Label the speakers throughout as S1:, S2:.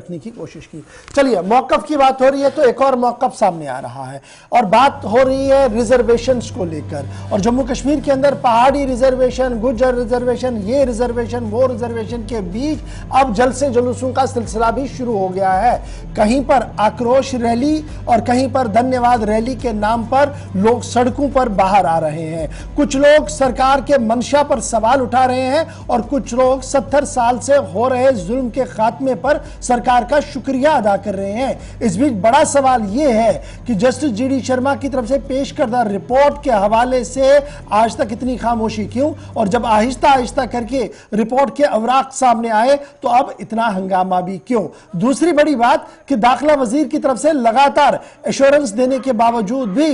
S1: रखने की कोशिश की। चलिए, मौक़िफ़ की बात हो रही है तो एक और मौक़िफ़ सामने आ रहा है और बात हो रही है रिजर्वेशंस को लेकर। और जम्मू कश्मीर के अंदर पहाड़ी रिजर्वेशन, गुज्जर रिजर्वेशन, ये रिजर्वेशन वो रिजर्वेशन के बीच अब जलसे जुलूसों का सिलसिला भी शुरू हो गया है। कहीं पर आक्रोश रैली और कहीं पर धन्यवाद रैली के नाम पर लोग सड़कों पर बाहर आ रहे हैं। कुछ लोग सरकार के मंशा पर सवाल उठा रहे हैं और कुछ लोग 70 साल से हो रहे जुल्म के खात्मे पर सरकार का शुक्रिया अदा कर रहे हैं। इस बीच बड़ा सवाल यह है कि जस्टिस जीडी शर्मा की तरफ से पेश करदा रिपोर्ट के हवाले से आज तक इतनी खामोशी क्यों, और जब आहिस्ता आहिस्ता करके रिपोर्ट के अवराक सामने आए तो अब इतना हंगामा भी क्यों। दूसरी बड़ी बात कि दाखिला वजीर की तरफ से लगातार एश्योरेंस देने के बावजूद भी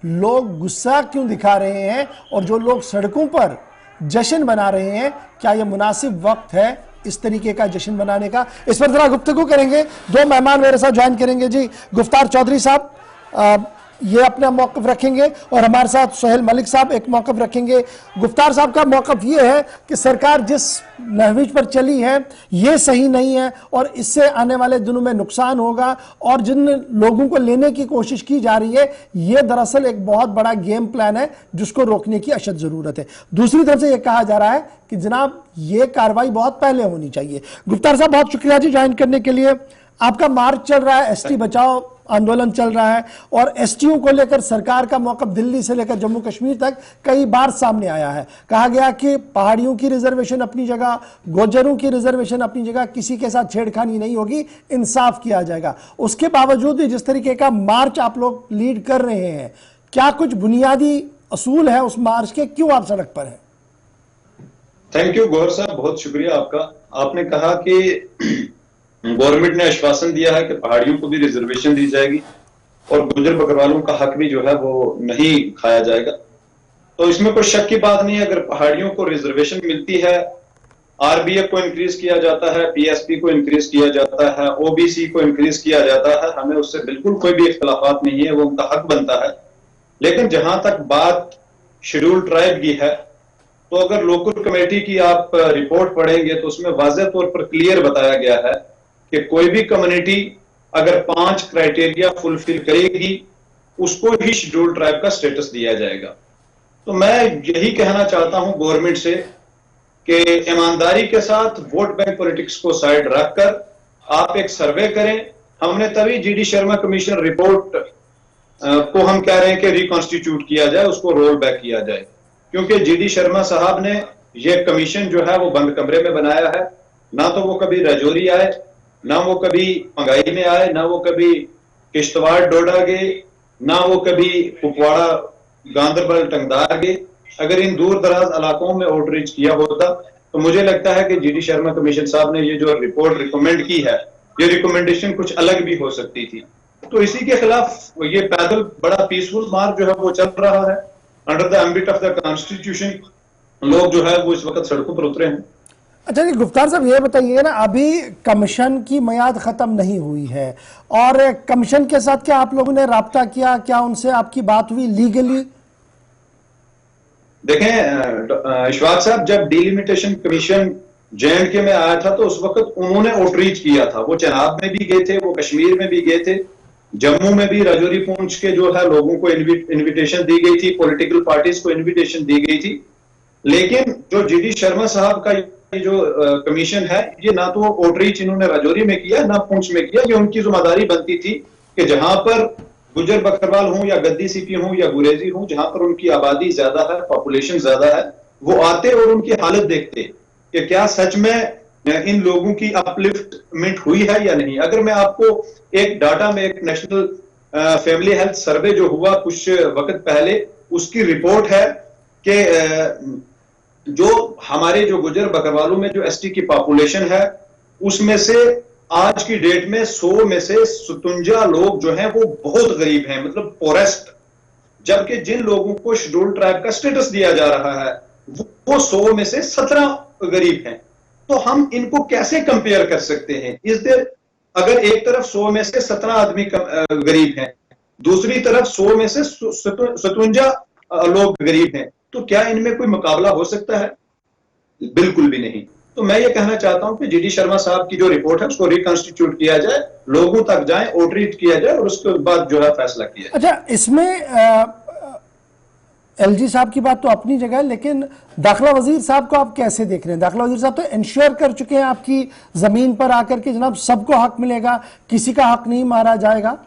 S1: लोग गुस्सा क्यों दिखा रहे हैं और जो लोग सड़कों पर जश्न बना रहे हैं, क्या यह मुनासिब वक्त है इस तरीके का जश्न मनाने का? इस पर जरा गुफ्तगू करेंगे। दो मेहमान मेरे साथ ज्वाइन करेंगे जी। गुफ्तार चौधरी साहब ये अपना मौक़िफ़ रखेंगे और हमारे साथ सोहेल मलिक साहब एक मौक़िफ़ रखेंगे। गुफ्तार साहब का मौक़िफ़ ये है कि सरकार जिस नहज पर चली है ये सही नहीं है और इससे आने वाले दिनों में नुकसान होगा, और जिन लोगों को लेने की कोशिश की जा रही है ये दरअसल एक बहुत बड़ा गेम प्लान है जिसको रोकने की अशद ज़रूरत है। दूसरी तरफ से यह कहा जा रहा है कि जनाब ये कार्रवाई बहुत पहले होनी चाहिए। गुफ्तार साहब बहुत शुक्रिया जी ज्वाइन करने के लिए। आपका मार्च चल रहा है, एसटी बचाओ आंदोलन चल रहा है और एसटीओ को लेकर सरकार का मौक़िफ़ दिल्ली से लेकर जम्मू कश्मीर तक कई बार सामने आया है। कहा गया कि पहाड़ियों की रिजर्वेशन अपनी जगह, गुर्जरों की रिजर्वेशन अपनी जगह, किसी के साथ छेड़खानी नहीं होगी, इंसाफ किया जाएगा। उसके बावजूद भी जिस तरीके का मार्च आप लोग लीड कर रहे हैं, क्या कुछ बुनियादी असूल है उस मार्च के, क्यों आप सड़क पर हैं?
S2: थैंक यू गौर साहब, बहुत शुक्रिया आपका। आपने कहा कि गवर्नमेंट ने आश्वासन दिया है कि पहाड़ियों को भी रिजर्वेशन दी जाएगी और गुजर बकरवालों का हक भी जो है वो नहीं खाया जाएगा, तो इसमें कोई शक की बात नहीं है। अगर पहाड़ियों को रिजर्वेशन मिलती है, आरबीएफ को इंक्रीज किया जाता है, पीएसपी को इंक्रीज किया जाता है, ओबीसी को इंक्रीज किया जाता है, हमें उससे बिल्कुल कोई भी इख्तलाफात नहीं है, वो उनका हक बनता है। लेकिन जहां तक बात शेड्यूल ट्राइब की है, तो अगर लोकल कमेटी की आप रिपोर्ट पढ़ेंगे तो उसमें वाज़ेह तौर पर क्लियर बताया गया है कि कोई भी कम्युनिटी अगर 5 क्राइटेरिया फुलफिल करेगी उसको ही शेड्यूल ट्राइब का स्टेटस दिया जाएगा। तो मैं यही कहना चाहता हूं गवर्नमेंट से कि ईमानदारी के साथ वोट बैंक पॉलिटिक्स को साइड रखकर आप एक सर्वे करें। हमने तभी जीडी शर्मा कमीशन रिपोर्ट को हम कह रहे हैं कि रिकॉन्स्टिट्यूट किया जाए, उसको रोल बैक किया जाए, क्योंकि जीडी शर्मा साहब ने यह कमीशन जो है वो बंद कमरे में बनाया है। ना तो वो कभी राजौरी आए, ना वो कभी पंगाई में आए, ना वो कभी किश्तवाड़ डोडा गए, ना वो कभी कुपवाड़ा गांधरबल टंगदार गए। अगर इन दूर दराज इलाकों में आउटरीच किया होता तो मुझे लगता है कि जीडी शर्मा कमीशन साहब ने ये जो रिपोर्ट रिकमेंड की है, ये रिकमेंडेशन कुछ अलग भी हो सकती थी। तो इसी के खिलाफ ये पैदल बड़ा पीसफुल मार्च जो है वो चल रहा है under the ambit of the constitution. लोग जो है वो इस वक्त सड़कों पर उतरे हैं।
S1: अच्छा जी, गुफ्तार साहब ये बताइए ना, अभी कमीशन की मियाद ख़त्म नहीं हुई है और कमीशन के साथ क्या आप लोगों ने राब्ता किया, क्या उनसे आपकी बात हुई लीगली?
S2: देखें इशफाक साहब, जब डिलिमिटेशन कमीशन जेएंडके में आया था तो उस वक्त उन्होंने आउटरीच किया था। वो चनाब में भी गए थे, वो कश्मीर में भी गए थे, जम्मू में भी राजौरी पूंछ के जो है लोगों को इन्विटेशन दी गई थी, पॉलिटिकल पार्टीज को इन्विटेशन दी गई थी। लेकिन जो जीडी शर्मा साहब का जो कमीशन है, ये ना तो आउटरीच इन्होंने राजौरी में किया ना पूंछ में किया। ये उनकी जिम्मेदारी बनती थी कि जहां पर गुजर बकरवाल हों या गद्दी सीपी हों या गुरेजी हों, जहां पर उनकी आबादी ज्यादा है, पॉपुलेशन ज्यादा है, वो आते और उनकी हालत देखते कि क्या सच में इन लोगों की अपलिफ्टमेंट हुई है या नहीं। अगर मैं आपको एक डाटा में एक नेशनल फैमिली हेल्थ सर्वे जो हुआ कुछ वक्त पहले, उसकी रिपोर्ट है कि जो हमारे जो गुजर बकरवालों में जो एसटी की पॉपुलेशन है, उसमें से आज की डेट में 100 में से 57 लोग जो हैं वो बहुत गरीब हैं, मतलब पोरेस्ट। जबकि जिन लोगों को शेड्यूल ट्राइब का स्टेटस दिया जा रहा है वो 100 में से 17 गरीब हैं। तो हम इनको कैसे कंपेयर कर सकते हैं? इस देर अगर एक तरफ 100 में से 17 आदमी गरीब हैं, दूसरी तरफ 100 में से 57 लोग गरीब हैं, तो क्या इनमें कोई मुकाबला हो सकता है? बिल्कुल भी नहीं। तो मैं ये कहना चाहता हूं कि जीडी शर्मा साहब की जो रिपोर्ट है उसको रिकॉन्स्टिट्यूट किया जाए, लोगों तक जाए, ऑडिट किया जाए और उसके बाद जो है फैसला किया जाए।
S1: अच्छा, इसमें एलजी साहब की बात तो अपनी जगह है, लेकिन दाखिला वजीर साहब को आप कैसे देख रहे हैं? दाखिला वजीर साहब तो इंश्योर कर चुके हैं आपकी जमीन पर आकर के जनाब सबको हक मिलेगा, किसी का हक नहीं मारा जाएगा।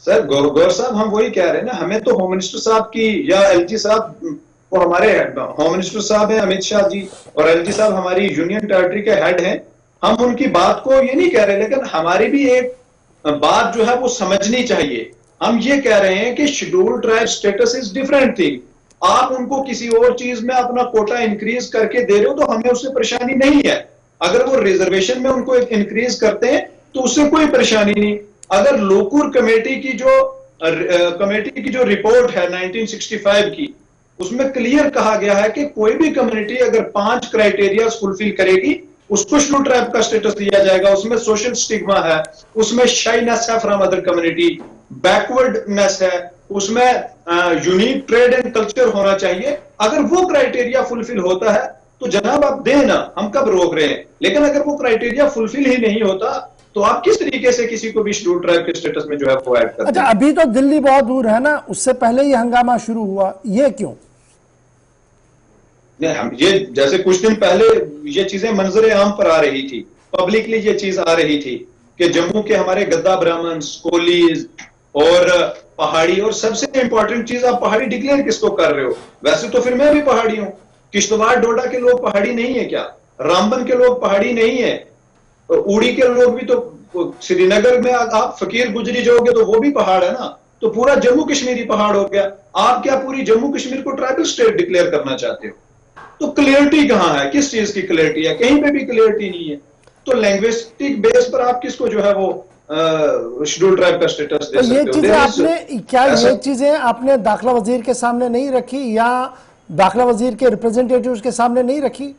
S2: सर गौर साहब, हम वही कह रहे हैं ना, हमें तो होम मिनिस्टर साहब की या एलजी साहब को, हमारे होम मिनिस्टर साहब हैं अमित शाह जी, और एलजी साहब हमारी यूनियन टेरिटरी के हेड हैं, हम उनकी बात को ये नहीं कह रहे, लेकिन हमारी भी एक बात जो है वो समझनी चाहिए। हम ये कह रहे हैं कि scheduled tribe status is different thing. आप उनको किसी और चीज में अपना कोटा इंक्रीज करके दे रहे हो तो हमें उससे परेशानी नहीं है। अगर वो रिजर्वेशन में उनको इंक्रीज करते हैं तो उससे कोई परेशानी नहीं। अगर लोकूर कमेटी की जो रिपोर्ट है 1965 की, उसमें क्लियर कहा गया है कि कोई भी कम्युनिटी अगर 5 क्राइटेरिया फुलफिल करेगी उसको शेड्यूल्ड ट्राइब का स्टेटस दिया जाएगा। उसमें सोशल स्टिग्मा है, उसमें शाइनेस है फ्रॉम अदर कम्युनिटी, बैकवर्डनेस है, उसमें यूनिक ट्रेड एंड कल्चर होना चाहिए। अगर वो क्राइटेरिया फुलफिल होता है तो जनाब आप देना, हम कब रोक रहे हैं। लेकिन अगर वो क्राइटेरिया फुलफिल ही नहीं होता तो आप किस तरीके से किसी को भी शेड्यूल्ड ट्राइब के स्टेटस में जो है वो ऐड करते हैं?
S1: अच्छा, अभी तो दिल्ली बहुत दूर है ना, उससे पहले ही हंगामा शुरू हुआ, ये क्यों?
S2: हम ये जैसे कुछ दिन पहले ये चीजें मंजर आम पर आ रही थी, पब्लिकली ये चीज आ रही थी कि जम्मू के हमारे गद्दा ब्राह्मण, कोलीज और पहाड़ी, और सबसे इंपॉर्टेंट चीज आप पहाड़ी डिक्लेयर किसको कर रहे हो? वैसे तो फिर मैं भी पहाड़ी हूं। किश्तवाड़ डोडा के लोग पहाड़ी नहीं है क्या? रामबन के लोग पहाड़ी नहीं है? उड़ी के लोग भी तो, श्रीनगर में आप फकीर गुजरी जाओगे तो वो भी पहाड़ है ना। तो पूरा जम्मू कश्मीर ही पहाड़ हो गया। आप क्या पूरी जम्मू कश्मीर को ट्राइबल स्टेट डिक्लेयर करना चाहते हो? तो क्लियरिटी कहां है? किस चीज की क्लियरिटी है? कहीं पे भी क्लियरिटी नहीं है। तो लैंग्वेस्टिक बेस पर आप किसको जो है वो शेड्यूल्ड ट्राइब का स्टेटस दे सकते हो?
S1: ये चीजें आपने क्या ये चीजें आपने दाखिला वजीर के सामने नहीं रखी या दाखिला वजीर के रिप्रेजेंटेटिव्स के सामने नहीं रखी?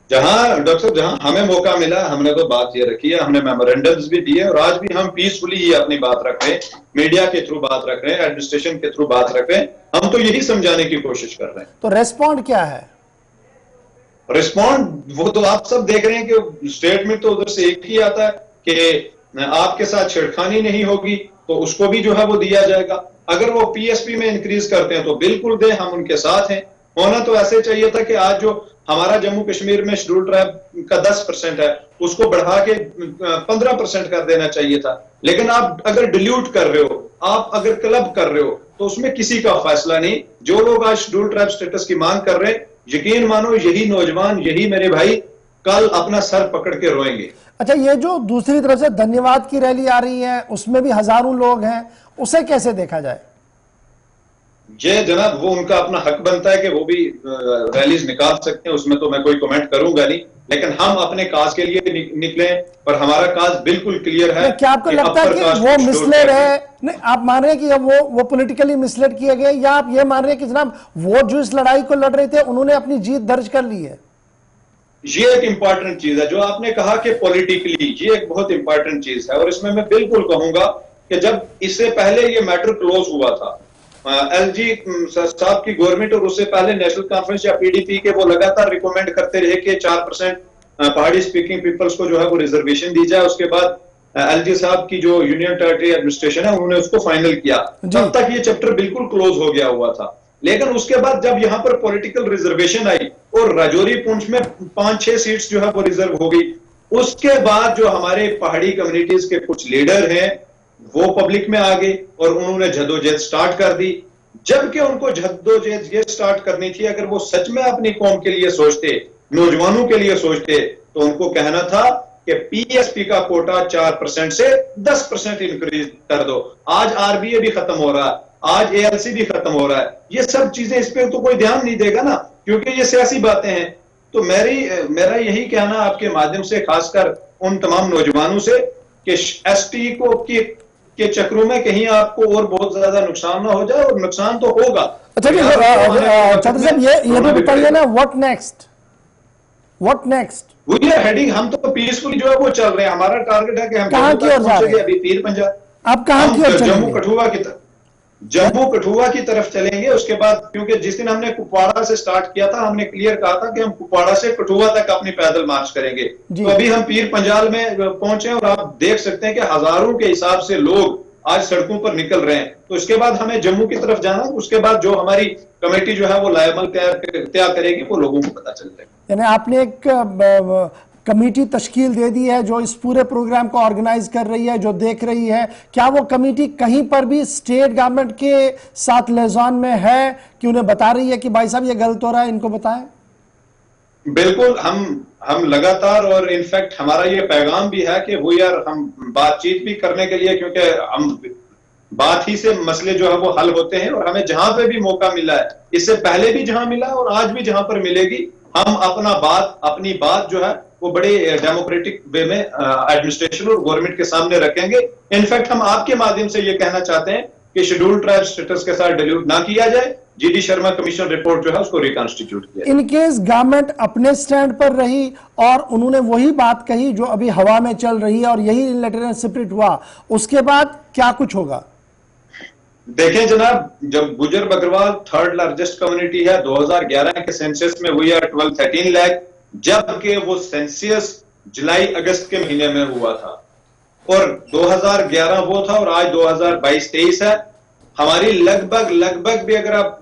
S2: जहां डॉक्टर साहब, जहां हमें मौका मिला हमने तो बात ये रखी है, हमने मेमोरेंडम्स भी दिए और आज भी हम पीसफुली ये अपनी बात रख रहे हैं, मीडिया के थ्रू बात रख रहे हैं, एडमिनिस्ट्रेशन के थ्रू बात रख रहे हैं। हम तो यही समझाने की कोशिश कर रहे हैं।
S1: तो रेस्पॉन्ड क्या है?
S2: रिस्पॉन्ड वो तो आप सब देख रहे हैं कि स्टेटमेंट तो उधर से एक ही आता है कि आपके साथ छेड़खानी नहीं होगी, तो उसको भी जो है वो दिया जाएगा। अगर वो पीएसपी में इंक्रीज करते हैं तो बिल्कुल दें, हम उनके साथ हैं। होना तो ऐसे चाहिए था कि आज जो हमारा जम्मू कश्मीर में शेड्यूल्ड ट्राइब का 10% है उसको बढ़ा के 15% कर देना चाहिए था। लेकिन आप अगर डिल्यूट कर रहे हो, आप अगर क्लब कर रहे हो, तो उसमें किसी का फैसला नहीं। जो लोग आज शेड्यूल्ड ट्राइब स्टेटस की मांग कर रहे हैं, यकीन मानो यही नौजवान, यही मेरे भाई कल अपना सर पकड़ के रोएंगे।
S1: अच्छा, ये जो दूसरी तरफ से धन्यवाद की रैली आ रही है उसमें भी हजारों लोग हैं, उसे कैसे देखा जाए?
S2: ये जनाब वो उनका अपना हक बनता है कि वो भी रैलीज निकाल सकते हैं, उसमें तो मैं कोई कमेंट करूंगा नहीं। लेकिन हम अपने काज के लिए निकले और हमारा काज बिल्कुल क्लियर है।
S1: क्या आपको लगता है कि वो मिसलेड है? नहीं, आप मान रहे हैं कि वो पॉलिटिकली मिसलेड किए गए, या आप ये मान रहे हैं कि जनाब वो जो इस लड़ाई को लड़ रहे थे उन्होंने अपनी जीत दर्ज कर ली है?
S2: ये एक इंपॉर्टेंट चीज है जो आपने कहा कि पॉलिटिकली, ये एक बहुत इंपॉर्टेंट चीज है। और इसमें मैं बिल्कुल कहूंगा कि जब इससे पहले ये मैटर क्लोज हुआ था, एलजी साहब की गवर्नमेंट और उससे पहले नेशनल कॉन्फ्रेंस या पीडीपी के वो लगातार रिकमेंड करते रहे कि 4% पहाड़ी स्पीकिंग पीपल्स को जो है वो रिजर्वेशन दी जाए। उसके बाद एलजी साहब की जो यूनियन टेरिटरी एडमिनिस्ट्रेशन है उन्होंने उसको फाइनल किया। तब तक ये चैप्टर बिल्कुल क्लोज हो गया हुआ था। लेकिन उसके बाद जब यहाँ पर पॉलिटिकल रिजर्वेशन आई और राजौरी पुंछ में 5-6 सीट्स जो है वो रिजर्व हो गई, उसके बाद जो हमारे पहाड़ी कम्युनिटीज के कुछ लीडर हैं वो पब्लिक में आ गए और उन्होंने जद्दोजहद स्टार्ट कर दी। जबकि उनको जद्दोजहद ये स्टार्ट करनी थी, अगर वो सच में अपनी कौम के लिए सोचते, नौजवानों के लिए सोचते, तो उनको कहना था कि पीएसपी का कोटा 4% से 10% इंक्रीज कर दो। आज आरबीए भी खत्म हो रहा है, आज एएलसी भी खत्म हो रहा है। ये सब चीजें, इस पे तो कोई ध्यान नहीं देगा ना, क्योंकि ये सियासी बातें हैं। तो मेरा यही कहना आपके माध्यम से खासकर उन तमाम नौजवानों से कि एसटी को के चक्रों में कहीं आपको और बहुत ज्यादा नुकसान ना हो जाए, और नुकसान तो होगा।
S1: अच्छा जी, चौधरी साहब ये भी बताइए ना, what next?
S2: We are heading, हम तो पीसफुली जो है वो चल रहे हैं। हमारा टारगेट है कि हम
S1: कहां की ओर जा रहे हैं?
S2: अभी पीर पंजाब,
S1: आप कहां की ओर चल रहे हैं?
S2: जम्मू कठुआ की तरफ। जम्मू कठुआ की तरफ चलेंगे उसके बाद, क्योंकि जिस दिन हमने कुपवाड़ा से स्टार्ट किया था हमने क्लियर कहा था कि हम कुपवाड़ा से कठुआ तक अपनी पैदल मार्च करेंगे।
S1: जी।
S2: तो अभी हम पीर पंजाल में पहुंचे और आप देख सकते हैं कि हजारों के हिसाब से लोग आज सड़कों पर निकल रहे हैं। तो इसके बाद हमें जम्मू की तरफ जाना, उसके बाद जो हमारी कमेटी जो है वो लायमल तैयार करेगी, वो लोगों को पता चल जाएगा।
S1: यानी आपने एक कमेटी तश्कील दे दी है जो इस पूरे प्रोग्राम को ऑर्गेनाइज कर रही है, जो देख रही है। क्या वो कमेटी कहीं पर भी स्टेट गवर्नमेंट के साथ लेजान में है कि उन्हें बता रही है कि भाई साहब ये गलत हो रहा है, इनको बताएं?
S2: बिल्कुल, हम लगातार, और इनफैक्ट हमारा ये पैगाम भी है कि वो यार हम बातचीत भी करने के लिए, क्योंकि हम बात ही से मसले जो है वो हल होते हैं, और हमें जहां पे भी मौका मिला है, इससे पहले भी जहां मिला और आज भी जहां पर मिलेगी, हम अपनी बात जो है वो बड़े डेमोक्रेटिक वे में एडमिनिस्ट्रेशन और गवर्नमेंट के सामने रखेंगे। इनफैक्ट हम आपके माध्यम से ये कहना चाहते हैं कि शेड्यूल्ड ट्राइब स्टेटस के साथ डिल्यूट ना किया जाए, जीडी शर्मा कमीशन रिपोर्ट जो है उसको रिकॉन्स्टिट्यूट किया।
S1: इन केस गवर्नमेंट अपने स्टैंड पर रही और उन्होंने वही बात कही जो अभी हवा में चल रही है और यही लेटर स्पिरिट हुआ, उसके बाद क्या कुछ होगा?
S2: देखें जनाब, जब गुजर बकरवाल थर्ड लार्जेस्ट कम्युनिटी है, 2011 के सेंसस में हुई है 12-13 लाख, जबकि वो सेंसस जुलाई अगस्त के महीने में हुआ था, और 2011 वो था और आज 2022-23 है। हमारी लगभग भी अगर आप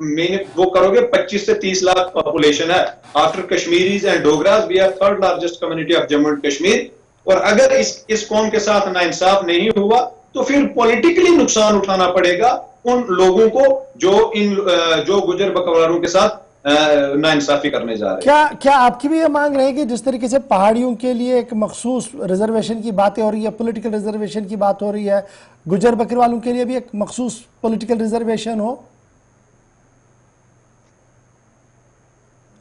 S2: वो करोगे 25 से 30 लाख पॉपुलेशन है। After Kashmiris and Dogras we are third largest community of Jammu and Kashmir. और अगर इस कौम के साथ नाइंसाफ नहीं हुआ तो फिर पॉलिटिकली नुकसान उठाना पड़ेगा उन लोगों को जो गुजर बकरवालों के साथ नाइंसाफी करने जा रहे हैं।
S1: क्या आपकी भी ये मांग रहेगी जिस तरीके से पहाड़ियों के लिए एक मखसूस रिजर्वेशन की बातें हो रही है, पॉलिटिकल रिजर्वेशन की बात हो रही है, गुजर बकरवालों के लिए भी एक मखसूस पॉलिटिकल रिजर्वेशन हो?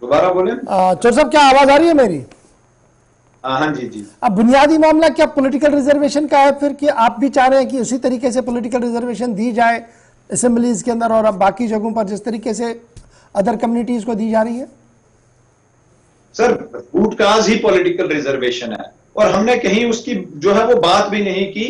S2: दोबारा बोले।
S1: चौर साहब, क्या आवाज आ रही है मेरी?
S2: हाँ जी जी।
S1: अब बुनियादी मामला क्या पॉलिटिकल रिजर्वेशन का है फिर, कि आप भी चाह रहे हैं कि उसी तरीके से पॉलिटिकल रिजर्वेशन दी जाए असेंबलीज के अंदर और अब बाकी जगहों पर जिस तरीके से अदर कम्युनिटीज को दी जा रही है?
S2: सर, रूट काज ही पॉलिटिकल रिजर्वेशन है और हमने कहीं उसकी जो है वो बात भी नहीं की।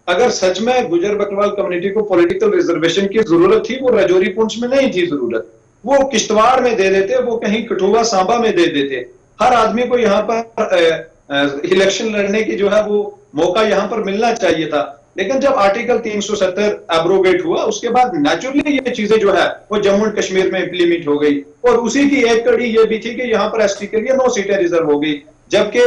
S2: अगर सच में गुजर बकरवाल कम्युनिटी को पॉलिटिकल रिजर्वेशन की जरूरत थी, वो राजौरी पुंछ में नहीं थी जरूरत, वो किश्तवाड़ में दे देते, वो कहीं कठुआ सांबा में दे देते। हर आदमी को यहाँ पर इलेक्शन लड़ने की जो है वो मौका यहाँ पर मिलना चाहिए था। लेकिन जब आर्टिकल 370 एब्रोगेट हुआ उसके बाद नेचुरली ये चीजें जो है वो जम्मू एंड कश्मीर में इंप्लीमेंट हो गई, और उसी की एक कड़ी ये भी थी कि यहाँ पर एसटी के लिए 9 सीटें रिजर्व हो गई, जबकि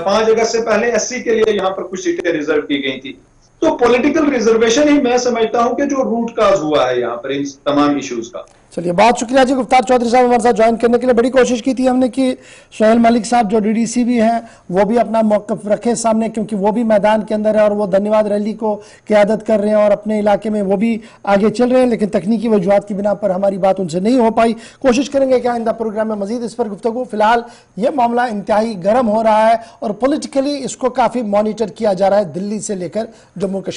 S2: 5 अगस्त से पहले एससी के लिए यहाँ पर कुछ सीटें रिजर्व की गई थी। तो पॉलिटिकल रिजर्वेशन ही मैं समझता हूं कि जो रूट काज हुआ है यहाँ पर इन तमाम इश्यूज का।
S1: चलिए, बहुत शुक्रिया जी गुफ्तार चौधरी साहब हमारे साथ ज्वाइन करने के लिए। बड़ी कोशिश की थी हमने कि सोहेल मलिक साहब जो डीडीसी भी हैं वो भी अपना मौक़िफ़ रखे सामने, क्योंकि वो भी मैदान के अंदर है और वो धन्यवाद रैली को क़यादत कर रहे हैं और अपने इलाके में वो भी आगे चल रहे हैं, लेकिन तकनीकी वजूहात की बिना पर हमारी बात उनसे नहीं हो पाई। कोशिश करेंगे कि आइंदा प्रोग्राम में मजीद इस पर गुफ्तगू। फिलहाल ये मामला इंतहाई गर्म हो रहा है और पॉलिटिकली इसको काफ़ी मॉनिटर किया जा रहा है दिल्ली से लेकर जम्मू कश्मीर।